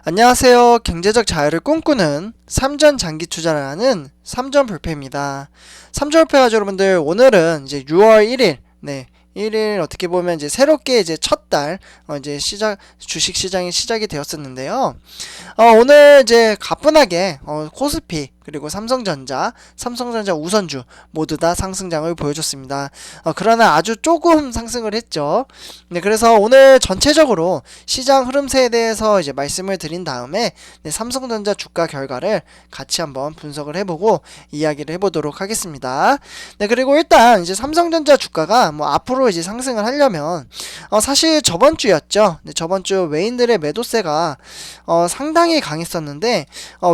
안녕하세요. 경제적 자유를 꿈꾸는 삼전 장기 투자를 하는 삼전 불패입니다. 삼전 불패 가족 여러분들, 오늘은 이제 6월 1일, 1일 어떻게 보면 이제 새롭게 이제 첫 달, 이제 주식 시장이 시작이 되었었는데요. 오늘 이제 가뿐하게, 코스피, 그리고 삼성전자 우선주 모두 다 상승장을 보여줬습니다. 그러나 아주 조금 상승을 했죠. 네, 그래서 오늘 전체적으로 시장 흐름세에 대해서 이제 말씀을 드린 다음에 삼성전자 주가 결과를 같이 한번 분석을 해보고 이야기를 해보도록 하겠습니다. 네, 그리고 일단 이제 삼성전자 주가가 뭐 앞으로 이제 상승을 하려면 사실 저번 주였죠. 네, 저번 주 외인들의 매도세가 상당히 강했었는데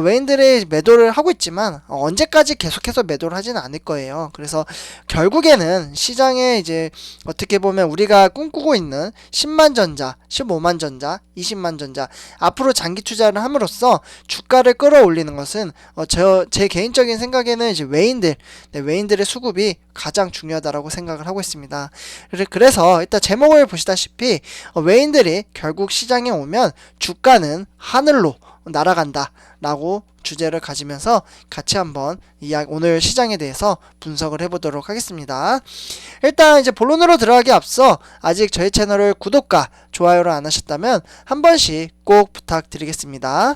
외인들의 매도를 하고 있지만 언제까지 계속해서 매도를 하지는 않을 거예요. 그래서 결국에는 시장에 이제 어떻게 보면 우리가 꿈꾸고 있는 10만 전자, 15만 전자, 20만 전자 앞으로 장기 투자를 함으로써 주가를 끌어올리는 것은 제 개인적인 생각에는 이제 외인들의 수급이 가장 중요하다라고 생각을 하고 있습니다. 그래서 일단 제목을 보시다시피 외인들이 결국 시장에 오면 주가는 하늘로 날아간다 라고 주제를 가지면서 같이 한번 오늘 시장에 대해서 분석을 해보도록 하겠습니다. 일단 이제 본론으로 들어가기 앞서 아직 저희 채널을 구독과 좋아요를 안 하셨다면 한 번씩 꼭 부탁드리겠습니다.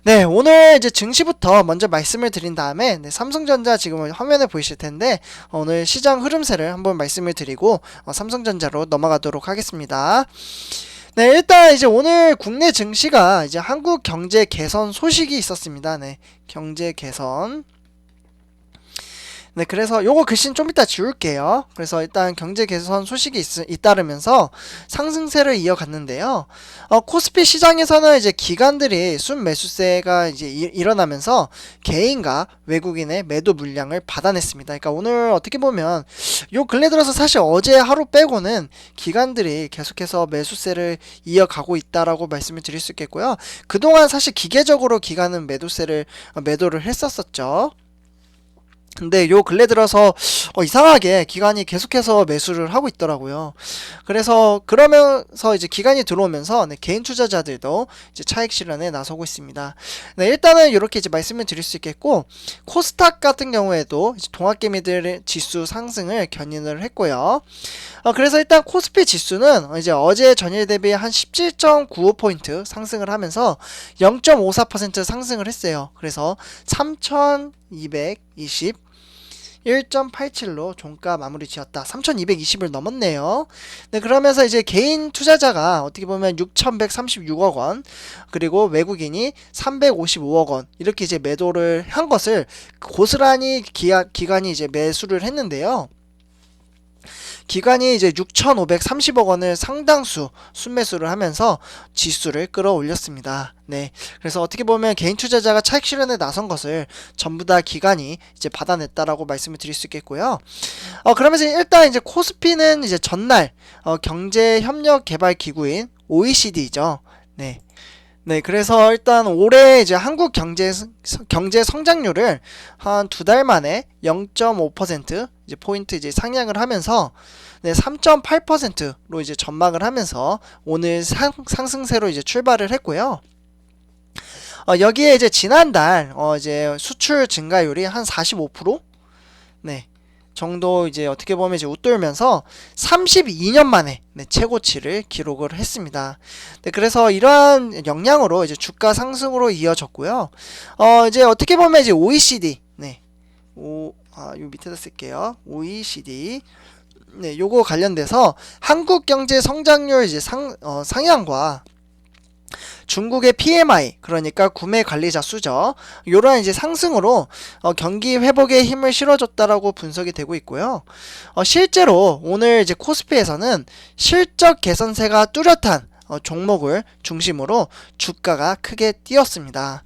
네, 오늘 이제 증시부터 먼저 말씀을 드린 다음에 삼성전자 지금 화면에 보이실 텐데 오늘 시장 흐름세를 한번 말씀을 드리고 삼성전자로 넘어가도록 하겠습니다. 네, 일단 이제 오늘 국내 증시가 이제 한국 경제 개선 소식이 있었습니다. 네, 경제 개선. 네, 그래서 요거 글씨는 좀 이따 지울게요. 그래서 일단 경제 개선 소식이 잇따르면서 상승세를 이어갔는데요. 코스피 시장에서는 이제 기관들이 순매수세가 이제 일어나면서 개인과 외국인의 매도 물량을 받아냈습니다. 그러니까 오늘 어떻게 보면 요 근래 들어서 사실 어제 하루 빼고는 기관들이 계속해서 매수세를 이어가고 있다라고 말씀을 드릴 수 있겠고요. 그동안 사실 기계적으로 기관은 매도를 했었었죠. 근데 요 근래 들어서 이상하게 기관이 계속해서 매수를 하고 있더라고요. 그래서 그러면서 이제 기관이 들어오면서 개인 투자자들도 이제 차익 실현에 나서고 있습니다. 네, 일단은 이렇게 이제 말씀을 드릴 수 있겠고, 코스닥 같은 경우에도 이제 동학개미들 지수 상승을 견인을 했고요. 그래서 일단 코스피 지수는 이제 어제 전일 대비 한 17.95포인트 상승을 하면서 0.54% 상승을 했어요. 그래서 3220 1.87로 종가 마무리 지었다. 3220을 넘었네요. 네, 그러면서 이제 개인 투자자가 어떻게 보면 6136억 원, 그리고 외국인이 355억 원, 이렇게 이제 매도를 한 것을 고스란히 기관이 이제 매수를 했는데요. 기관이 이제 6,530억 원을 상당수 순매수를 하면서 지수를 끌어올렸습니다. 네, 그래서 어떻게 보면 개인 투자자가 차익 실현에 나선 것을 전부 다 기관이 이제 받아냈다라고 말씀을 드릴 수 있겠고요. 그러면서 일단 이제 코스피는 이제 전날 경제협력개발기구인 OECD죠. 네. 네, 그래서 일단 올해 이제 한국 경제 성장률을 한 두 달 만에 0.5% 이제 포인트 이제 상향을 하면서 3.8%로 이제 전망을 하면서 오늘 상승세로 이제 출발을 했고요. 여기에 이제 지난달 이제 수출 증가율이 한 45%? 네. 정도 이제 어떻게 보면 이제 웃돌면서 32년 만에 최고치를 기록을 했습니다. 네, 그래서 이러한 영향으로 이제 주가 상승으로 이어졌고요. 이제 어떻게 보면 이제 OECD, 요 밑에다 쓸게요. OECD. 네, 요거 관련돼서 한국 경제 성장률 이제 상향과 중국의 PMI, 그러니까 구매 관리자 수죠. 요런 이제 상승으로 경기 회복에 힘을 실어줬다라고 분석이 되고 있고요. 실제로 오늘 이제 코스피에서는 실적 개선세가 뚜렷한 종목을 중심으로 주가가 크게 뛰었습니다.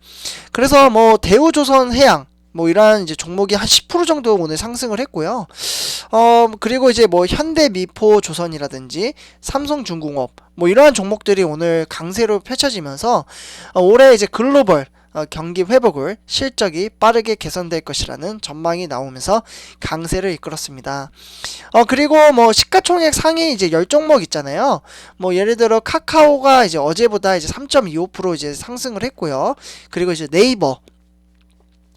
그래서 뭐 대우조선해양 이러한 이제 종목이 한 10% 정도 오늘 상승을 했고요. 그리고 이제 현대미포조선이라든지 삼성중공업 이러한 종목들이 오늘 강세로 펼쳐지면서 올해 이제 글로벌 경기 회복을 실적이 빠르게 개선될 것이라는 전망이 나오면서 강세를 이끌었습니다. 그리고 뭐 시가총액 상위 이제 10종목 있잖아요. 뭐 예를 들어 카카오가 이제 어제보다 이제 3.25% 이제 상승을 했고요. 그리고 이제 네이버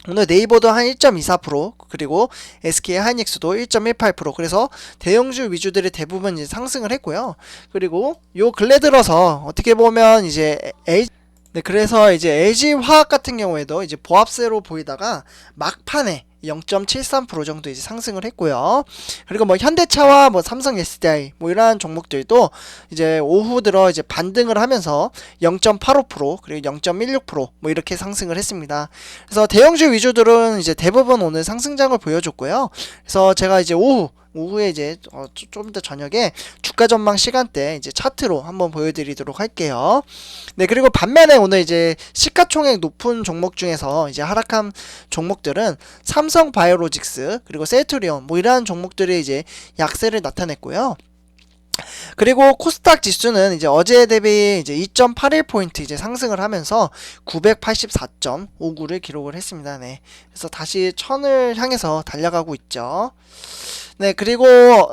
오늘 네이버도 한 1.24%, 그리고 SK 하이닉스도 1.18%. 그래서 대형주 위주들이 대부분 이제 상승을 했고요. 그리고 요 근래 들어서 어떻게 보면 이제 네, 그래서 이제 LG화학 같은 경우에도 이제 보합세로 보이다가 막판에 0.73% 정도 이제 상승을 했고요. 그리고 뭐 현대차와 뭐 삼성 SDI 뭐 이러한 종목들도 이제 오후 들어 이제 반등을 하면서 0.85% 그리고 0.16%뭐 이렇게 상승을 했습니다. 그래서 대형주 위주들은 이제 대부분 오늘 상승장을 보여줬고요. 그래서 제가 이제 오후에 이제 좀 더 저녁에 주가 전망 시간대 이제 차트로 한번 보여드리도록 할게요. 네, 그리고 반면에 오늘 이제 시가총액 높은 종목 중에서 이제 하락한 종목들은 삼성 바이오로직스 그리고 셀트리온 뭐 이러한 종목들이 이제 약세를 나타냈고요. 그리고 코스닥 지수는 이제 어제 대비 이제 2.81포인트 이제 상승을 하면서 984.59를 기록을 했습니다. 네. 그래서 다시 1000을 향해서 달려가고 있죠. 네, 그리고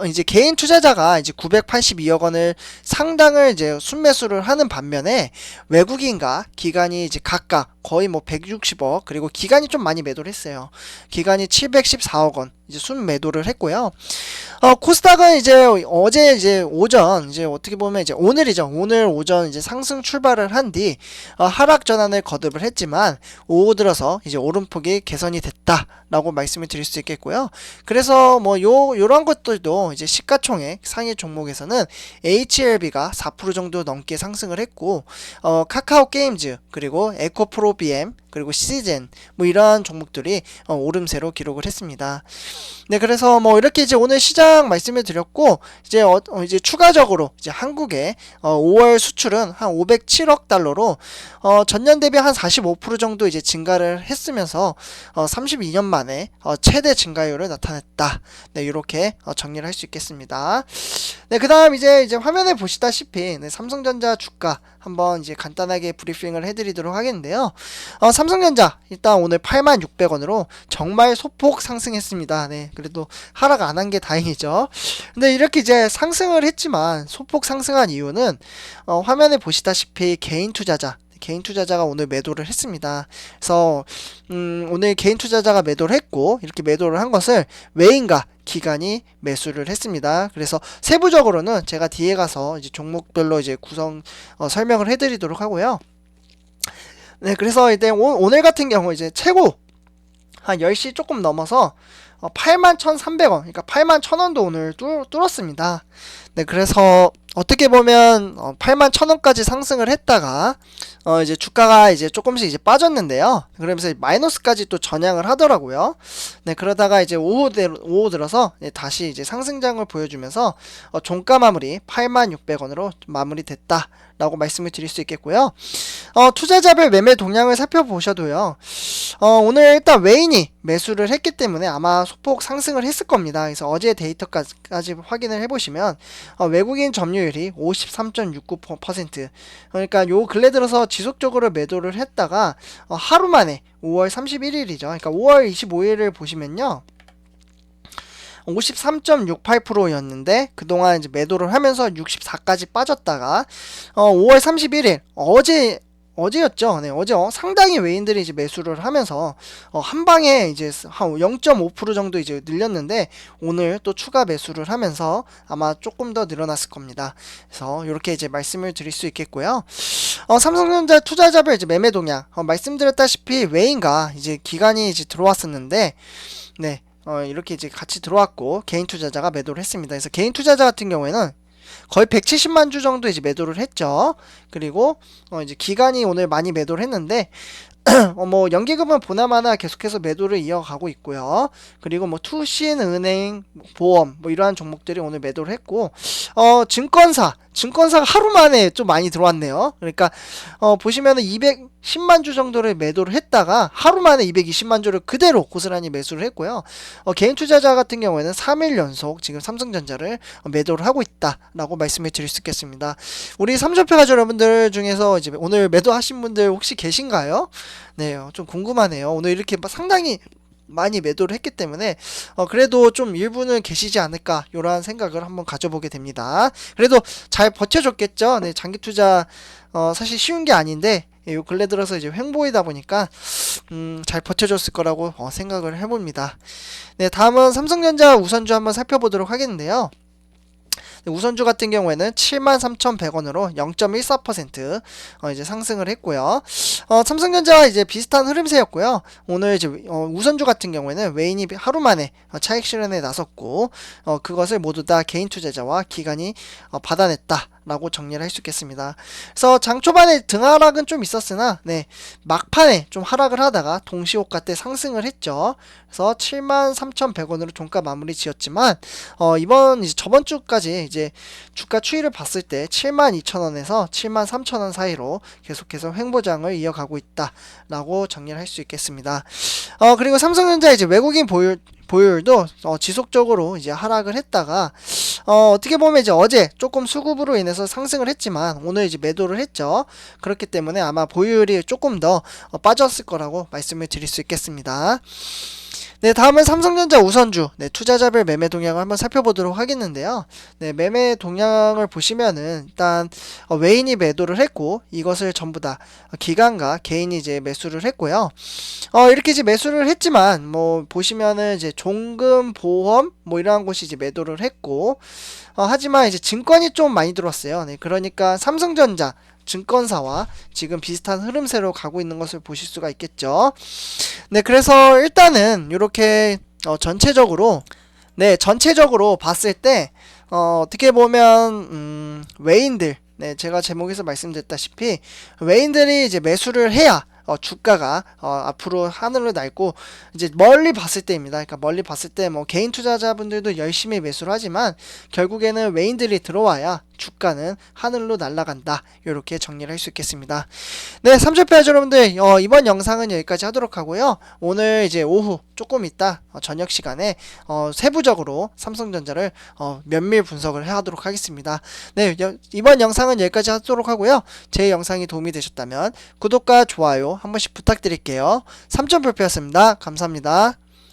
이제 개인 투자자가 이제 982억 원을 상당을 이제 순매수를 하는 반면에 외국인과 기관이 이제 각각 거의 뭐 160억 그리고 기관이 좀 많이 매도를 했어요. 기관이 714억 원 이제 순매도를 했고요. 코스닥은 이제 어제 이제 오전 이제 어떻게 보면 이제 오늘이죠. 오늘 오전 이제 상승 출발을 한 뒤 하락 전환을 거듭을 했지만 오후 들어서 이제 오름폭이 개선이 됐다라고 말씀을 드릴 수 있겠고요. 그래서 뭐 요런 것들도 이제 시가총액 상위 종목에서는 HLB가 4% 정도 넘게 상승을 했고 카카오 게임즈 그리고 에코프로 BM 그리고 시젠 뭐 이러한 종목들이 오름세로 기록을 했습니다. 네, 그래서 뭐 이렇게 이제 오늘 시장 말씀을 드렸고 이제 이제 추가적으로 이제 한국의 5월 수출은 한 507억 달러로 전년 대비 한 45% 정도 이제 증가를 했으면서 32년 만에 최대 증가율을 나타냈다. 네, 이렇게 정리를 할 수 있겠습니다. 네, 그다음 이제 화면에 보시다시피 네, 삼성전자 주가 한번 이제 간단하게 브리핑을 해드리도록 하겠는데요. 삼성전자 일단 오늘 86,600원으로 정말 소폭 상승했습니다. 네, 그래도 하락 안 한 게 다행이죠. 근데 이렇게 이제 상승을 했지만 소폭 상승한 이유는 화면에 보시다시피 개인 투자자가 오늘 매도를 했습니다. 그래서 오늘 개인 투자자가 매도를 했고 이렇게 매도를 한 것을 외인과 기관이 매수를 했습니다. 그래서 세부적으로는 제가 뒤에 가서 이제 종목별로 이제 구성 설명을 해드리도록 하고요. 네, 그래서 이제 오늘 같은 경우 이제 최고 한 10시 조금 넘어서 81,300원, 그러니까 81,000원도 오늘 뚫었습니다. 네, 그래서 어떻게 보면 81,000원까지 상승을 했다가 이제 주가가 이제 조금씩 이제 빠졌는데요. 그러면서 마이너스까지 또 전향을 하더라고요. 네, 그러다가 이제 오후 들어서 다시 이제 상승장을 보여주면서 종가 마무리 86,600원으로 마무리됐다. 라고 말씀을 드릴 수 있겠고요. 투자자별 매매 동향을 살펴보셔도요. 오늘 일단 외인이 매수를 했기 때문에 아마 소폭 상승을 했을 겁니다. 그래서 어제 데이터까지 확인을 해보시면 외국인 점유율이 53.69%, 그러니까 요 근래 들어서 지속적으로 매도를 했다가 하루 만에 5월 31일이죠. 그러니까 5월 25일을 보시면요. 53.68%였는데 그동안 이제 매도를 하면서 64까지 빠졌다가 5월 31일 어제였죠. 네, 어제 상당히 외인들이 이제 매수를 하면서 한 방에 이제 한 0.5% 정도 이제 늘렸는데 오늘 또 추가 매수를 하면서 아마 조금 더 늘어났을 겁니다. 그래서 이렇게 이제 말씀을 드릴 수 있겠고요. 삼성전자 투자자별 이제 매매 동향 말씀드렸다시피 외인과 이제 기관이 이제 들어왔었는데 네. 이렇게 이제 같이 들어왔고 개인 투자자가 매도를 했습니다. 그래서 개인 투자자 같은 경우에는 거의 170만 주 정도 이제 매도를 했죠. 그리고 이제 기관이 오늘 많이 매도를 했는데 뭐 연기금은 보나마나 계속해서 매도를 이어가고 있고요. 그리고 뭐 투신, 은행, 보험 뭐 이러한 종목들이 오늘 매도를 했고 증권사가 하루 만에 좀 많이 들어왔네요. 그러니까 보시면은 210만 주 정도를 매도를 했다가 하루 만에 220만 주를 그대로 고스란히 매수를 했고요. 개인 투자자 같은 경우에는 3일 연속 지금 삼성전자를 매도를 하고 있다라고 말씀을 드릴 수 있겠습니다. 우리 삼성표 가족 여러분들 중에서 이제 오늘 매도하신 분들 혹시 계신가요? 네, 좀 궁금하네요. 오늘 이렇게 상당히 많이 매도를 했기 때문에 그래도 좀 일부는 계시지 않을까 요런 생각을 한번 가져보게 됩니다. 그래도 잘 버텨줬겠죠. 네, 장기 투자 사실 쉬운 게 아닌데 요 근래 들어서 이제 횡보이다 보니까 잘 버텨줬을 거라고 생각을 해봅니다. 네, 다음은 삼성전자 우선주 한번 살펴보도록 하겠는데요. 우선주 같은 경우에는 73,100원으로 0.14% 이제 상승을 했고요. 삼성전자와 이제 비슷한 흐름세였고요. 오늘 이제 우선주 같은 경우에는 외인이 하루 만에 차익 실현에 나섰고 그것을 모두 다 개인 투자자와 기관이 받아냈다. 라고 정리를 할 수 있겠습니다. 그래서 장 초반에 등하락은 좀 있었으나 네, 막판에 좀 하락을 하다가 동시호가 때 상승을 했죠. 그래서 73,100원으로 종가 마무리 지었지만 이번 이제 저번 주까지 이제 주가 추이를 봤을 때 72,000원에서 73,000원 사이로 계속해서 횡보장을 이어가고 있다라고 정리를 할 수 있겠습니다. 그리고 삼성전자 이제 외국인 보유율도 지속적으로 이제 하락을 했다가 어떻게 보면 이제 어제 조금 수급으로 인해서 상승을 했지만 오늘 이제 매도를 했죠. 그렇기 때문에 아마 보유율이 조금 더 빠졌을 거라고 말씀을 드릴 수 있겠습니다. 네, 다음은 삼성전자 우선주 투자자별 매매 동향을 한번 살펴보도록 하겠는데요. 네, 매매 동향을 보시면은 일단 외인이 매도를 했고 이것을 전부 다 기관과 개인이 이제 매수를 했고요. 이렇게 이제 매수를 했지만 뭐 보시면은 이제 종금, 보험 뭐 이러한 곳이 이제 매도를 했고 하지만 이제 증권이 좀 많이 들어왔어요. 네, 그러니까 삼성전자 증권사와 지금 비슷한 흐름세로 가고 있는 것을 보실 수가 있겠죠. 네, 그래서 일단은 이렇게 전체적으로 봤을 때 어떻게 보면 외인들 제가 제목에서 말씀드렸다시피 외인들이 이제 매수를 해야 주가가 앞으로 하늘을 날고 이제 멀리 봤을 때입니다. 그러니까 멀리 봤을 때 뭐 개인 투자자분들도 열심히 매수를 하지만 결국에는 외인들이 들어와야 주가는 하늘로 날아간다. 이렇게 정리를 할 수 있겠습니다. 네, 삼촌패하죠 여러분들. 이번 영상은 여기까지 하도록 하고요. 오늘 이제 오후 조금 있다 저녁 시간에 세부적으로 삼성전자를 면밀 분석을 하도록 하겠습니다. 네, 이번 영상은 여기까지 하도록 하고요. 제 영상이 도움이 되셨다면 구독과 좋아요 한 번씩 부탁드릴게요. 삼촌불패였습니다. 감사합니다.